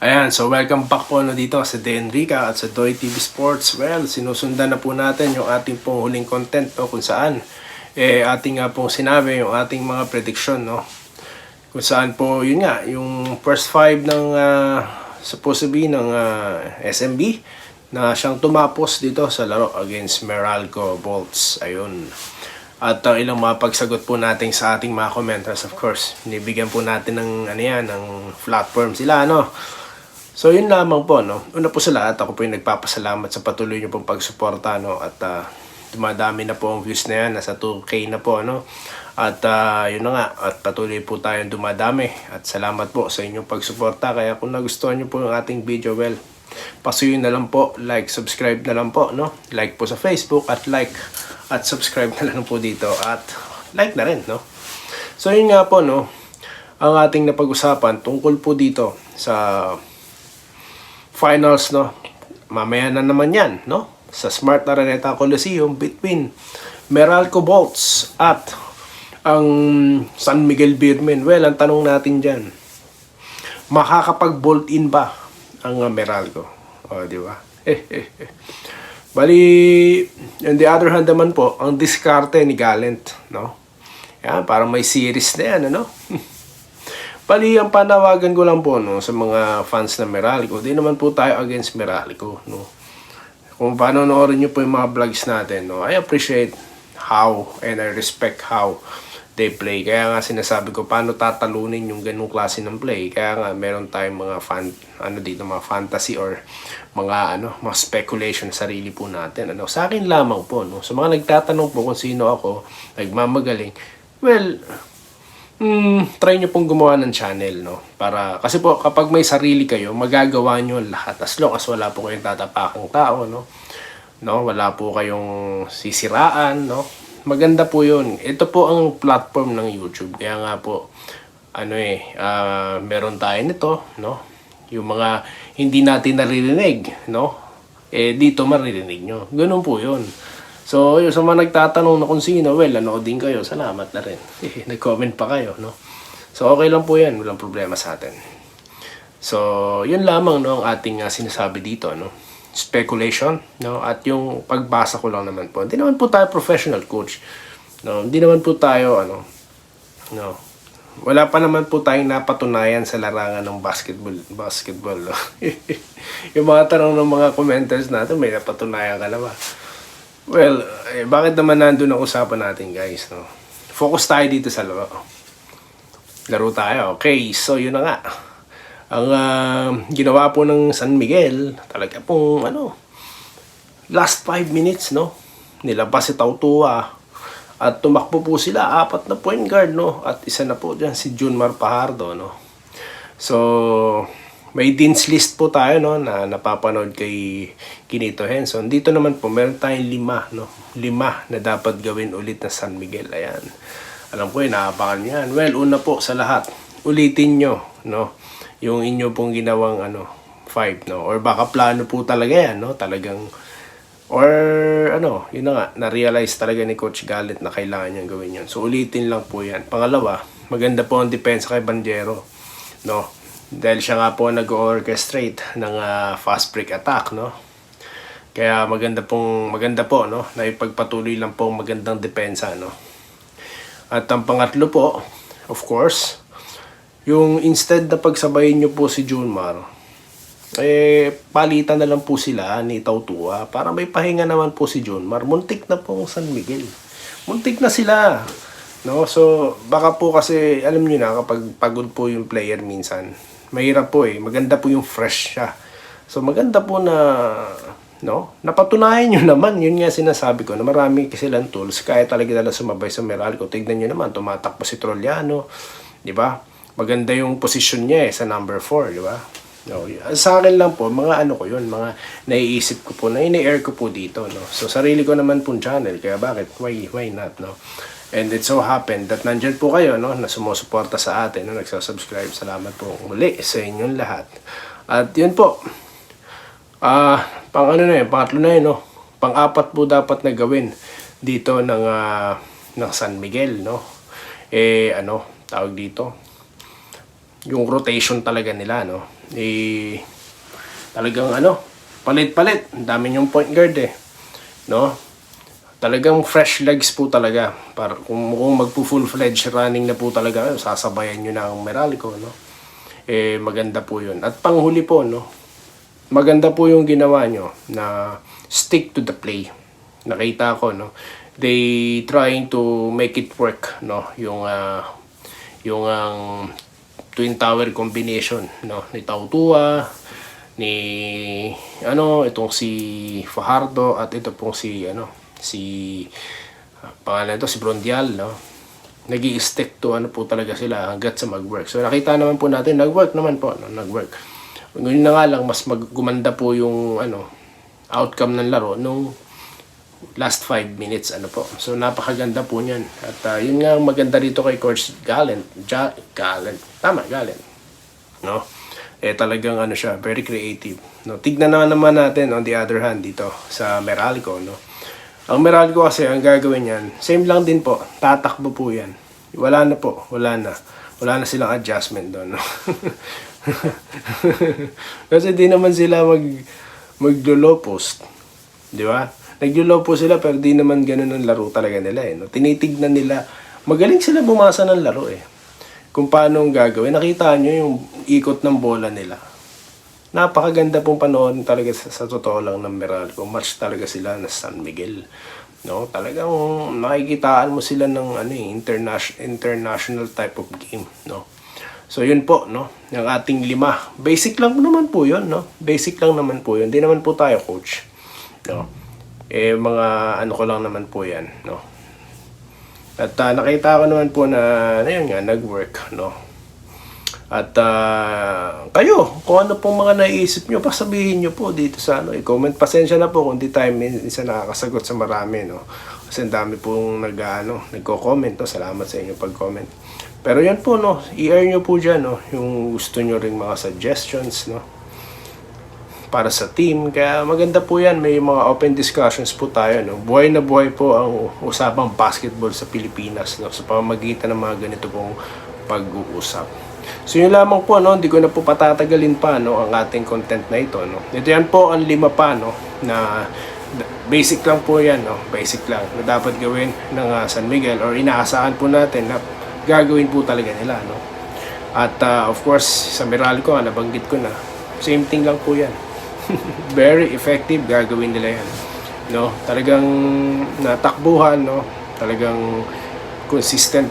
Ayan, so welcome back po dito sa De Enrica at sa Doy TV Sports. Well, sinusundan na po natin yung ating pong huling content kung saan ating nga pong sinabi yung ating mga prediction, no? Kung saan po, yun nga, yung first five ng supposedly ng SMB na siyang tumapos dito sa laro against Meralco Bolts. Ayun. At ilang mga pagsagot po natin sa ating mga commenters, of course. Nibigyan po natin ng ng platform sila, no? So yun lamang po, no. Una po sa lahat, ako po yung nagpapasalamat sa patuloy niyo pong pagsuporta, no. At dumadami na po ang views na yan, nasa 2K na po, no. At yun na nga, at patuloy po tayong dumadami. At salamat po sa inyong pagsuporta. Kaya kung nagustuhan niyo po yung ating video, well, pasuyin na lang po, like, subscribe na lang po, no. Like po sa Facebook at like at subscribe na lang po dito at like na rin, no. So yun nga po, no. Ang ating napag-usapan tungkol po dito sa finals, no. Mamaya na naman yan, no. Sa Smart Araneta Coliseum between Meralco Bolts at ang San Miguel Beermen. Well, ang tanong natin dyan, makakapag-bolt in ba ang Meralco? O, di ba? Bali, on the other hand naman po, ang diskarte ni Gallant, no? Yan, parang may series na yan, ano? Bali, ang panawagan ko lang po, no, sa mga fans ng Meralco, di naman po tayo against Meralco, no? Kung paano noorin nyo po yung mga vlogs natin, no, I appreciate how and I respect how they play. Kaya nga sinasabi ko, paano tatalunin yung ganung klase ng play. Kaya nga, meron tayong mga mga fantasy or mga mga speculation sa sarili po natin. Ano, sa akin lamang po, no. Sa mga nagtatanong po kung sino ako, nagmamagaling, well, try nyo pong gumawa ng channel, no? Kasi po, kapag may sarili kayo, magagawa nyo lahat. As long as wala po kayong tatapakang tao, no? Wala po kayong sisiraan, no? Maganda po yun. Ito po ang platform ng YouTube. Kaya nga po, meron tayo nito, no? Yung mga hindi natin naririnig, no? Dito maririnig nyo. Ganun po yun. So, yung sa mga nagtatanong na kung sino, well, nanood din kayo. Salamat na rin. Nag-comment pa kayo, no? So, okay lang po yan. Walang problema sa atin. So, yun lamang, no, ang ating sinasabi dito, no? Speculation, no? At yung pagbasa ko lang naman po. Hindi naman po tayo professional coach. No? Hindi naman po tayo, no? Wala pa naman po tayong napatunayan sa larangan ng basketball, no? Yung mga tanong ng mga commenters natin, may napatunayan ka na ba? Well, bakit naman nandun ang usapan natin, guys, no? Focus tayo dito sa laro. Laro tayo. Okay, so yun na nga. Ang ginawa po ng San Miguel, talaga pong, last 5 minutes, no? Nilabas si Tautua. At tumakbo po sila, 4 na point guard, no? At isa na po dyan, si Junmar Pajardo, no? So, may dean's list po tayo, no, na napapanood kay Quinito Henson. Dito naman po, meron tayong 5, no? 5 na dapat gawin ulit na San Miguel. Ayan. Alam ko, inaabangan nyo yan. Well, una po sa lahat, ulitin nyo, no, yung inyo pong ginawang 5, no? Or baka plano po talaga yan, no? Talagang, or yun na nga, na-realize talaga ni Coach Gallant na kailangan niyang gawin yan. So, ulitin lang po yan. Pangalawa, maganda po ang depensa kay Banjero, no? Dahil siya nga po nag-orchestrate ng fast break attack, no? Kaya maganda po, no? Na ipagpatuloy lang po magandang depensa, no? At ang pangatlo po, of course, yung instead na pagsabayin nyo po si Junmar, palitan na lang po sila ni Tautua para may pahinga naman po si Junmar. Muntik na po ang San Miguel. Muntik na sila, no? So, baka po kasi, alam nyo na, kapag pagod po yung player minsan, mahirap po maganda po yung fresh siya. So maganda po na, no, napatunayan nyo naman, yun nga sinasabi ko, na marami silang tools, kaya talaga nila sumabay sa Meralco. Tignan nyo naman, tumatakbo si Trollano, di ba? Maganda yung position niya sa number 4, di ba? No, sa akin lang po, mga ko yun, mga naiisip ko po, na ini-air ko po dito, no. So sarili ko naman pong channel, kaya bakit? Why not, no? And it so happened that nandyan po kayo, no, na sumusuporta sa atin, no, nagsasubscribe. Salamat po muli sa inyong lahat. At yun po, pangatlo na yun, no. Pang-4 po dapat na gawin dito ng San Miguel, no. Tawag dito, yung rotation talaga nila, no. talagang palit-palit. Ang dami yung point guard no? Talagang fresh legs po talaga. Para kung magpo-full-fledged running na po talaga, sasabayan nyo na ang Meralco, no? Maganda po yun. At panghuli po, no? Maganda po yung ginawa nyo na stick to the play. Nakita ko, no? They trying to make it work, no? Yung twin tower combination, no? Ni Tautua, ni itong si Fajardo, at ito pong si pangalan to, si Brondial, no? Nag-i-stick to po talaga sila hanggat sa mag-work. So nakita naman po natin, nag-work naman po, no? Nag-work. Ngayon na nga lang, mas gumanda po yung outcome ng laro nung last 5 minutes po. So napakaganda po niyan. At yun nga maganda dito kay Coach Gallant. Gallant. No? Talagang siya, very creative. No? Tignan naman natin on the other hand dito sa Meralco, no? Ang Meralco kasi, ang gagawin yan, same lang din po, tatakbo po yan. Wala na silang adjustment doon, no? Kasi di naman sila mag-low post, di ba? Nag-low post sila pero di naman ganun ang laro talaga nila, no? Tinitignan nila, magaling sila bumasa ng laro, kung paano ang gagawin. Nakita nyo yung ikot ng bola nila. Napakaganda pong panahon talaga sa totoo lang ng Meralco. Match talaga sila na San Miguel. No, talagang nakikitaan mo sila ng international type of game, no. So yun po, no, yung ating 5. Basic lang naman po 'yon, no. Basic lang naman po 'yon. Hindi naman po tayo coach, no. Mga ko lang naman po 'yan, no. At nakita ko naman po na yun nga nag-work, no. At kayo, kung ano pong mga naisip nyo, pasabihin nyo po dito sa i-comment. Pasensya na po kung di tayo minsan nakakasagot sa marami, no? Kasi ang dami pong nagko-comment, no? Salamat sa inyo pag-comment. Pero yan po, no? I-air nyo po dyan, no? Yung gusto nyo ring mga suggestions, no? Para sa team. Kaya maganda po yan. May mga open discussions po tayo, no? Buhay na buhay po ang usapang basketball sa Pilipinas, no? Sa pamamagitan ng mga ganito pong pag-uusap. So yun lamang po, no, hindi ko na po patatagalin pa, no, ang ating content na ito, no. Ito yan po ang 5 pa, no, na basic lang po yan, no, basic lang na dapat gawin ng San Miguel or inaasahan po natin na gagawin po talaga nila, no. At of course sa Meralco, nabanggit ko na, same thing lang po yan. Very effective, gagawin nila yan, no. Talagang natakbuhan, no, talagang consistent,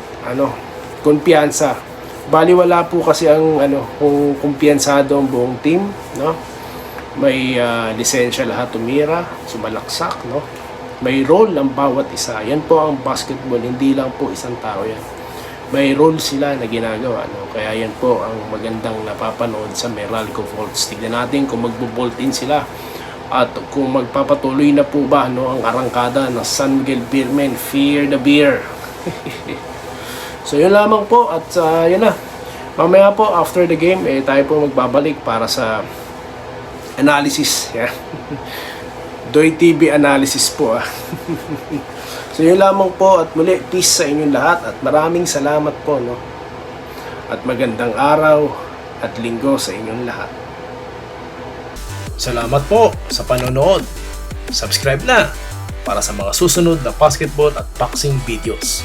kumpiyansa. Bali wala po kasi ang kung kumpiyansado ang buong team, no? May lisensya lahat tumira, sumalaksak, no? May role ang bawat isa. Yan po ang basketball, hindi lang po isang tao yan. May role sila na ginagawa, no? Kaya yan po ang magandang napapanood sa Meralco Vaults. Tignan natin kung magbo-bolt in sila at kung magpapatuloy na po ba, no, ang arangkada ng San Miguel Beermen. Fear the beer. So yun lamang po at yun na. Mamaya po after the game tayo po magbabalik para sa analysis. Yeah. Doy TV analysis po. So yun lamang po at muli peace sa inyong lahat at maraming salamat po, no. At magandang araw at linggo sa inyong lahat. Salamat po sa panonood. Subscribe na para sa mga susunod na basketball at boxing videos.